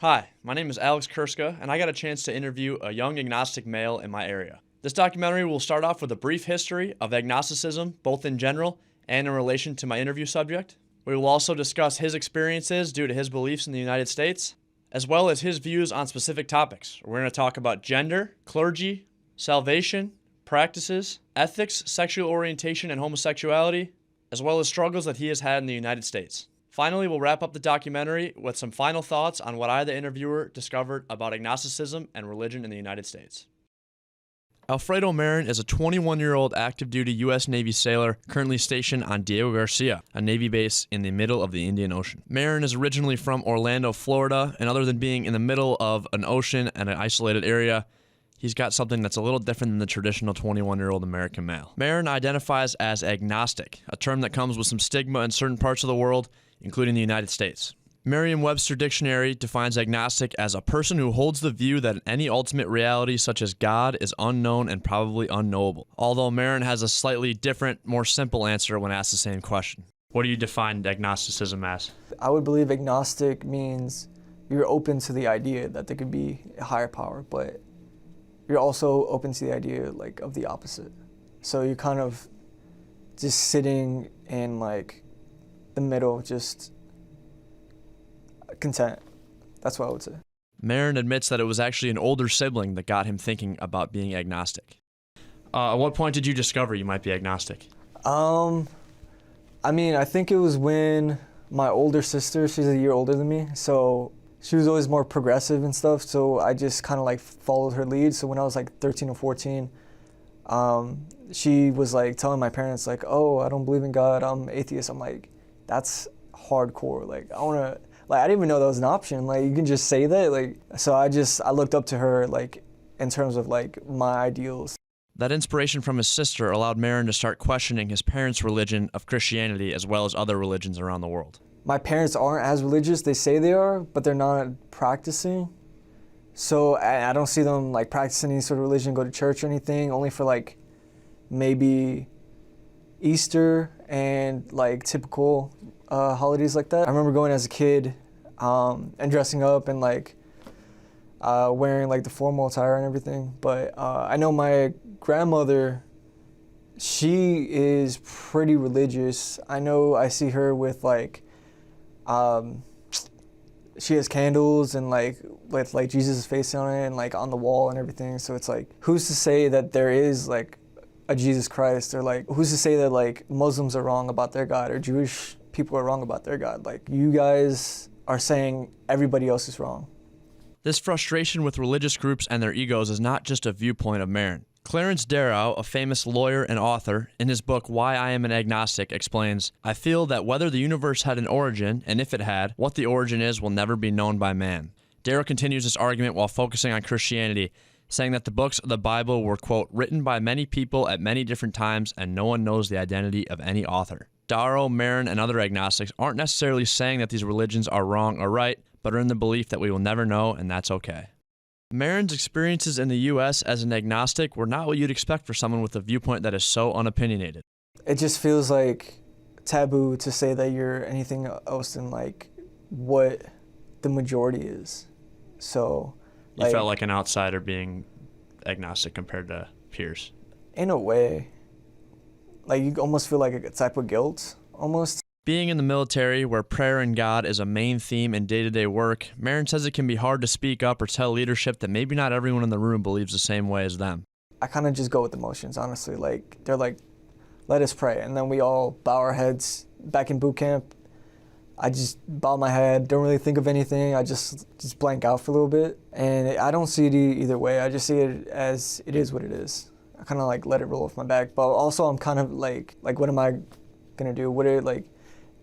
Hi, my name is Alex Kerska, and I got a chance to interview a young agnostic male in my area. This documentary will start off with a brief history of agnosticism, both in general and in relation to my interview subject. We will also discuss his experiences due to his beliefs in the United States, as well as his views on specific topics. We're going to talk about gender, clergy, salvation, practices, ethics, sexual orientation, and homosexuality, as well as struggles that he has had in the United States. Finally, we'll wrap up the documentary with some final thoughts on what I, the interviewer, discovered about agnosticism and religion in the United States. Alfredo Marron is a 21-year-old active-duty U.S. Navy sailor currently stationed on Diego Garcia, a Navy base in the middle of the Indian Ocean. Marron is originally from Orlando, Florida, and other than being in the middle of an ocean and an isolated area, he's got something that's a little different than the traditional 21-year-old American male. Marron identifies as agnostic, a term that comes with some stigma in certain parts of the world, including the United States. Merriam-Webster Dictionary defines agnostic as a person who holds the view that any ultimate reality such as God is unknown and probably unknowable. Although Marron has a slightly different, more simple answer when asked the same question. What do you define agnosticism as? I would believe agnostic means you're open to the idea that there could be a higher power, but you're also open to the idea of the opposite. So you're kind of just sitting in the middle, just content. That's what I would say. Marron admits that it was actually an older sibling that got him thinking about being agnostic. At what point did you discover you might be agnostic? I think it was when my older sister, she's a year older than me, so she was always more progressive and stuff, so I just kind of followed her lead. So when I was 13 or 14, she was telling my parents oh, I don't believe in God, I'm atheist. I'm like, that's hardcore. I didn't even know that was an option. You can just say that. So I looked up to her in terms of my ideals. That inspiration from his sister allowed Marron to start questioning his parents' religion of Christianity as well as other religions around the world. My parents aren't as religious. They say they are, but they're not practicing. So I don't see them practicing any sort of religion, go to church or anything, only for maybe Easter and typical holidays like that. I remember going as a kid and dressing up and wearing the formal attire and everything. But I know my grandmother, she is pretty religious. I see her with she has candles and with Jesus' face on it and on the wall and everything. So it's who's to say that there is a Jesus Christ, or who's to say that Muslims are wrong about their God or Jewish people are wrong about their God? You guys are saying everybody else is wrong. This frustration with religious groups and their egos is not just a viewpoint of Marron. Clarence Darrow, a famous lawyer and author, in his book Why I Am an Agnostic, explains, "I feel that whether the universe had an origin, and if it had, what the origin is will never be known by man." Darrow continues this argument while focusing on Christianity, saying that the books of the Bible were, quote, written by many people at many different times and no one knows the identity of any author. Darrow, Marron, and other agnostics aren't necessarily saying that these religions are wrong or right, but are in the belief that we will never know, and that's okay. Marron's experiences in the U.S. as an agnostic were not what you'd expect for someone with a viewpoint that is so unopinionated. It just feels taboo to say that you're anything else than what the majority is. So you felt like an outsider being agnostic compared to peers. In a way. You almost feel a type of guilt, almost. Being in the military, where prayer and God is a main theme in day-to-day work, Marron says it can be hard to speak up or tell leadership that maybe not everyone in the room believes the same way as them. I kind of just go with emotions, honestly. They're let us pray, and then we all bow our heads. Back in boot camp, I just bow my head, don't really think of anything. I just blank out for a little bit, and I don't see it either way. I just see it as it is what it is. I kind of let it roll off my back, but also I'm kind of what am I gonna do?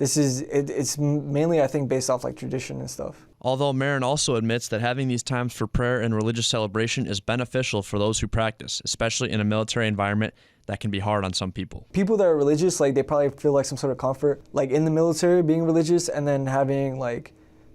It's mainly, I think, based off tradition and stuff. Although Marron also admits that having these times for prayer and religious celebration is beneficial for those who practice, especially in a military environment that can be hard on some people. People that are religious, they probably feel some sort of comfort, in the military being religious, and then having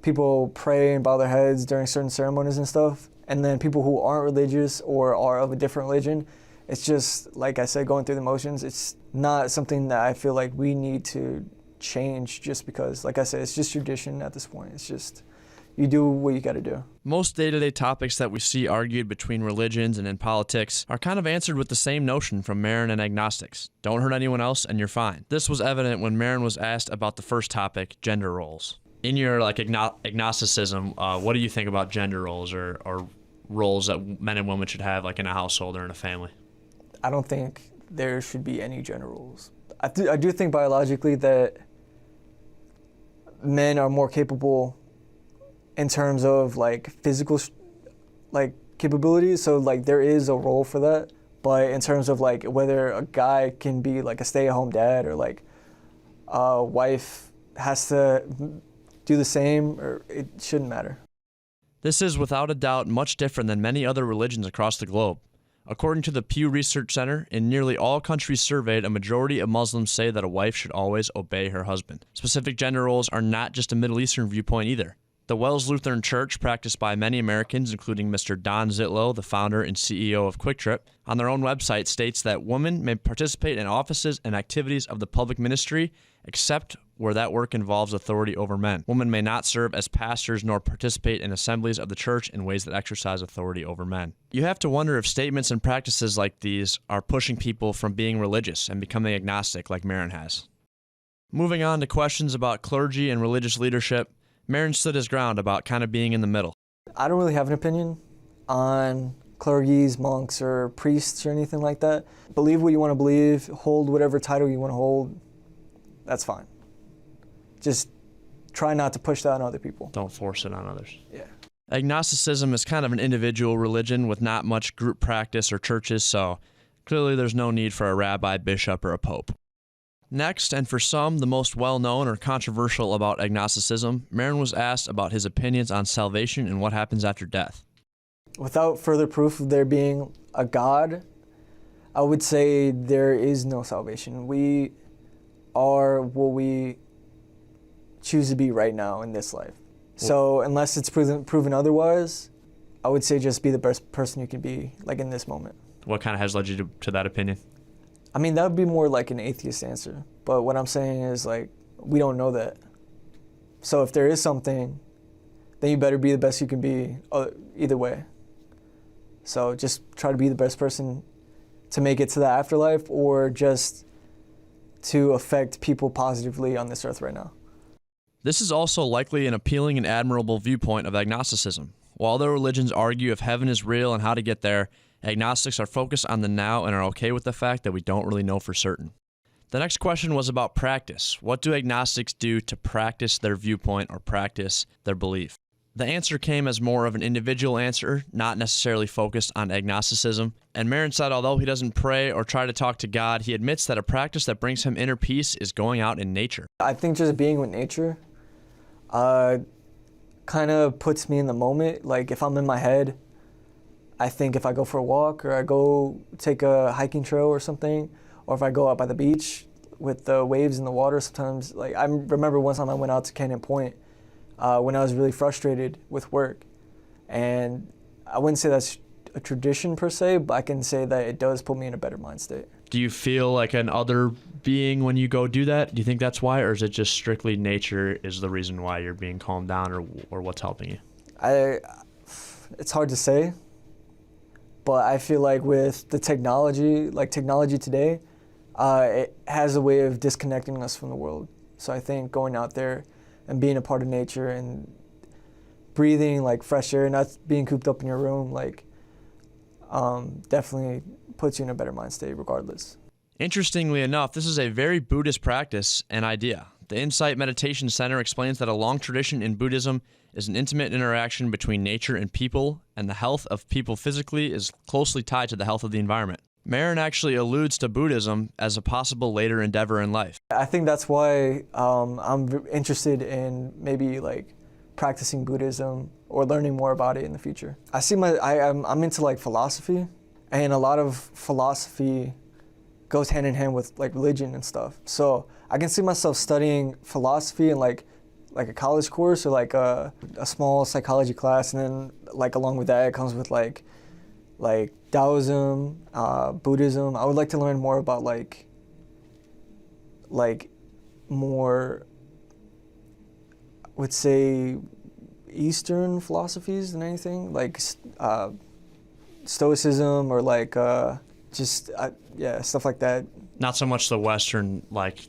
people pray and bow their heads during certain ceremonies and stuff. And then people who aren't religious or are of a different religion, it's just, like I said, going through the motions. It's not something that I feel we need to change just because, like I said, it's just tradition at this point. It's just, you do what you got to do. Most day-to-day topics that we see argued between religions and in politics are kind of answered with the same notion from Marron and agnostics. Don't hurt anyone else and you're fine. This was evident when Marron was asked about the first topic, gender roles. In your agnosticism, what do you think about gender roles or roles that men and women should have in a household or in a family? I don't think there should be any gender roles. I do think biologically that men are more capable in terms of physical capabilities, so there is a role for that. But in terms of whether a guy can be a stay-at-home dad or a wife has to do the same, or it shouldn't matter. This is without a doubt much different than many other religions across the globe. According to the Pew Research Center, in nearly all countries surveyed, a majority of Muslims say that a wife should always obey her husband. Specific gender roles are not just a Middle Eastern viewpoint either. The Wells Lutheran Church, practiced by many Americans, including Mr. Don Zitlow, the founder and CEO of Quick Trip, on their own website states that women may participate in offices and activities of the public ministry, except where that work involves authority over men. Women may not serve as pastors nor participate in assemblies of the church in ways that exercise authority over men. You have to wonder if statements and practices like these are pushing people from being religious and becoming agnostic like Marron has. Moving on to questions about clergy and religious leadership, Marron stood his ground about kind of being in the middle. I don't really have an opinion on clergies, monks, or priests or anything like that. Believe what you want to believe, hold whatever title you want to hold, that's fine. Just try not to push that on other people. Don't force it on others. Yeah. Agnosticism is kind of an individual religion with not much group practice or churches, so clearly there's no need for a rabbi, bishop, or a pope. Next, and for some, the most well-known or controversial about agnosticism, Marron was asked about his opinions on salvation and what happens after death. Without further proof of there being a God, I would say there is no salvation. We are what we choose to be right now in this life. So unless it's proven otherwise, I would say just be the best person you can be, in this moment. What kind of has led you to that opinion? I mean, that would be more an atheist answer. But what I'm saying is, we don't know that. So if there is something, then you better be the best you can be either way. So just try to be the best person to make it to the afterlife, or just to affect people positively on this earth right now. This is also likely an appealing and admirable viewpoint of agnosticism. While other religions argue if heaven is real and how to get there, agnostics are focused on the now and are okay with the fact that we don't really know for certain. The next question was about practice. What do agnostics do to practice their viewpoint or practice their belief? The answer came as more of an individual answer, not necessarily focused on agnosticism. And Marron said although he doesn't pray or try to talk to God, he admits that a practice that brings him inner peace is going out in nature. I think just being with nature kind of puts me in the moment. If I'm in my head, I think if I go for a walk, or I go take a hiking trail or something, or if I go out by the beach with the waves in the water sometimes. I remember one time I went out to Canyon Point when I was really frustrated with work. And I wouldn't say that's a tradition per se, but I can say that it does put me in a better mind state. Do you feel like an other being when you go do that? Do you think that's why, or is it just strictly nature is the reason why you're being calmed down, or what's helping you? It's hard to say, but I feel like with the technology today, it has a way of disconnecting us from the world. So I think going out there and being a part of nature and breathing fresh air, not being cooped up in your room, definitely puts you in a better mind state regardless. Interestingly enough, this is a very Buddhist practice and idea. The Insight Meditation Center explains that a long tradition in Buddhism is an intimate interaction between nature and people, and the health of people physically is closely tied to the health of the environment. Marron actually alludes to Buddhism as a possible later endeavor in life. I think that's why I'm interested in maybe practicing Buddhism or learning more about it in the future. I'm into like philosophy, and a lot of philosophy goes hand in hand with like religion and stuff. So I can see myself studying philosophy in like a college course or like a small psychology class, and then like along with that it comes with like Taoism, Buddhism. I would like to learn more about like more, I would say, Eastern philosophies than anything, like Stoicism or like yeah, stuff like that. Not so much the Western, like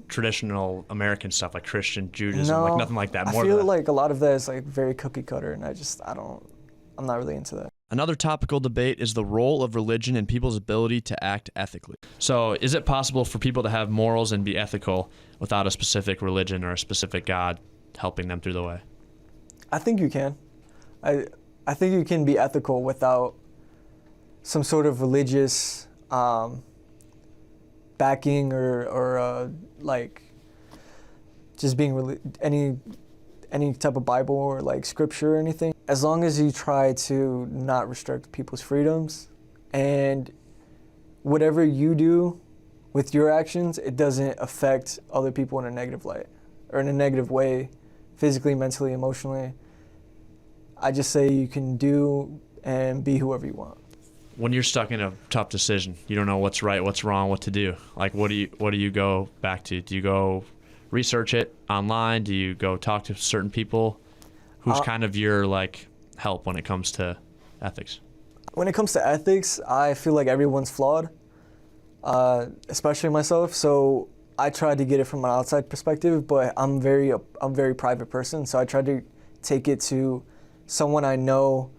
traditional American stuff like Christian Judaism, like nothing like that. I feel like a lot of that is like very cookie cutter, and I'm not really into that. Another topical debate is the role of religion in people's ability to act ethically. So is it possible for people to have morals and be ethical without a specific religion or a specific God helping them through the way? I think you can. I think you can be ethical without some sort of religious backing or like just being any type of Bible or like scripture or anything. As long as you try to not restrict people's freedoms, and whatever you do with your actions, it doesn't affect other people in a negative light or in a negative way, physically, mentally, emotionally. I just say you can do and be whoever you want. When you're stuck in a tough decision, you don't know what's right, what's wrong, what to do. Like, what do you go back to? Do you go research it online? Do you go talk to certain people? Who's kind of your like help when it comes to ethics? When it comes to ethics, I feel like everyone's flawed, especially myself. So I tried to get it from an outside perspective, but I'm a very private person. So I tried to take it to someone I know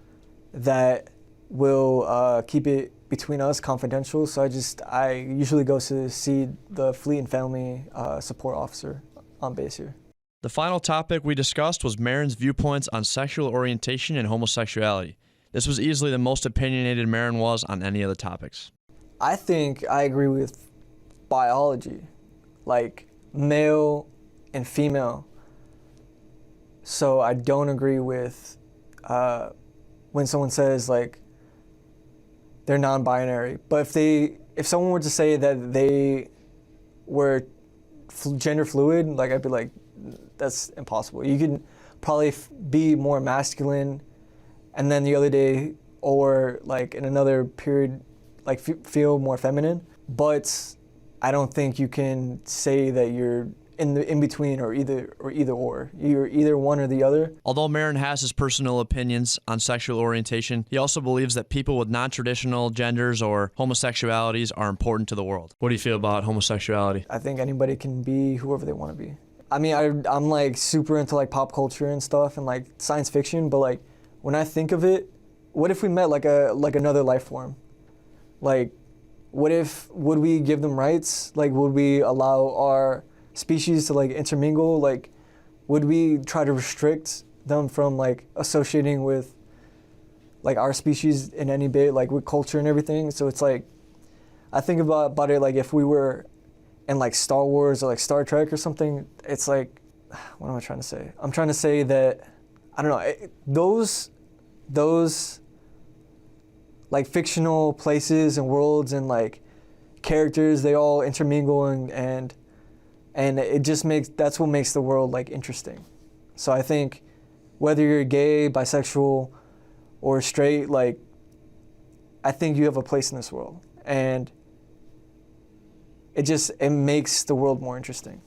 that will keep it between us confidential. So I usually go to see the Fleet and Family support officer on base here. The final topic we discussed was Marron's viewpoints on sexual orientation and homosexuality. This was easily the most opinionated Marron was on any of the topics. I think I agree with biology, like male and female. So I don't agree with when someone says like they're non-binary. But if someone were to say that they were gender fluid, like I'd be like, that's impossible. You can probably be more masculine, and then the other day, or like in another period, like feel more feminine. But I don't think you can say that you're in between or either or. You're either one or the other. Although Marron has his personal opinions on sexual orientation, he also believes that people with non-traditional genders or homosexualities are important to the world. What do you feel about homosexuality? I think anybody can be whoever they want to be. I mean, I'm like super into like pop culture and stuff and like science fiction, but like when I think of it, what if we met like another life form? Like, would we give them rights? Like, would we allow our species to like intermingle? Like, would we try to restrict them from like associating with like our species in any bit, like with culture and everything? So it's like, I think about it like if we were in like Star Wars or like Star Trek or something. It's like, what am I trying to say? I'm trying to say that, I don't know, those like fictional places and worlds and like characters, they all intermingle and it just that's what makes the world like interesting. So I think whether you're gay, bisexual, or straight, like I think you have a place in this world, and it makes the world more interesting.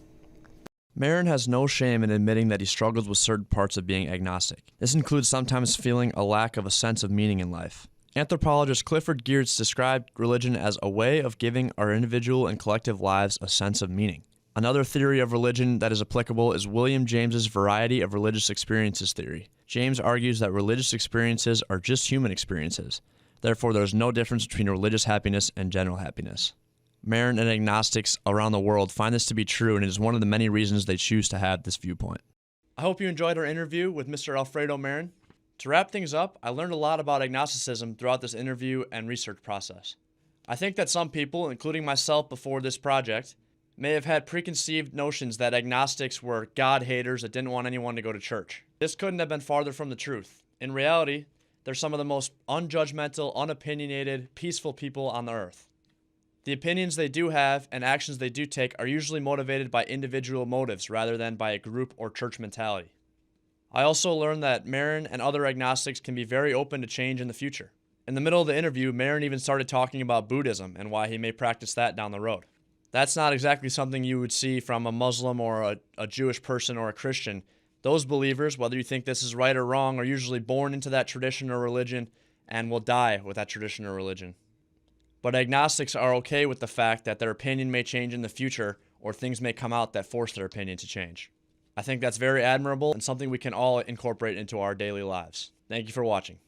Marron has no shame in admitting that he struggles with certain parts of being agnostic. This includes sometimes feeling a lack of a sense of meaning in life. Anthropologist Clifford Geertz described religion as a way of giving our individual and collective lives a sense of meaning. Another theory of religion that is applicable is William James's variety of religious experiences theory. James argues that religious experiences are just human experiences. Therefore, there is no difference between religious happiness and general happiness. Marron and agnostics around the world find this to be true, and it is one of the many reasons they choose to have this viewpoint. I hope you enjoyed our interview with Mr. Alfredo Marron. To wrap things up, I learned a lot about agnosticism throughout this interview and research process. I think that some people, including myself before this project, may have had preconceived notions that agnostics were God haters that didn't want anyone to go to church. This couldn't have been farther from the truth. In reality, they're some of the most unjudgmental, unopinionated, peaceful people on the earth. The opinions they do have and actions they do take are usually motivated by individual motives rather than by a group or church mentality. I also learned that Marron and other agnostics can be very open to change in the future. In the middle of the interview, Marron even started talking about Buddhism and why he may practice that down the road. That's not exactly something you would see from a Muslim or a Jewish person or a Christian, Those believers, whether you think this is right or wrong, are usually born into that tradition or religion and will die with that tradition or religion. But agnostics are okay with the fact that their opinion may change in the future or things may come out that force their opinion to change. I think that's very admirable and something we can all incorporate into our daily lives. Thank you for watching.